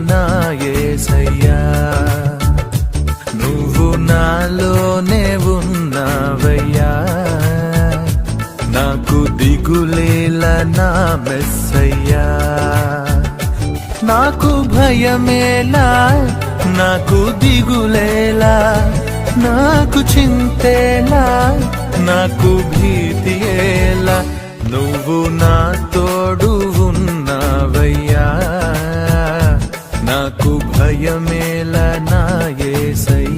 నా యేసయ్యా, నువ్వు నాలోనే ఉన్నావయ్యా, నాకు దిగులేలా నా మెస్సయ్యా. నాకు భయమేలా, నాకు దిగులేలా, నాకు చింతేలా, నాకు భీతియేలా, నువ్వు నా తోడు ఉన్నావయ్యా, నాకు భయమేలా నా యేసయ్యా.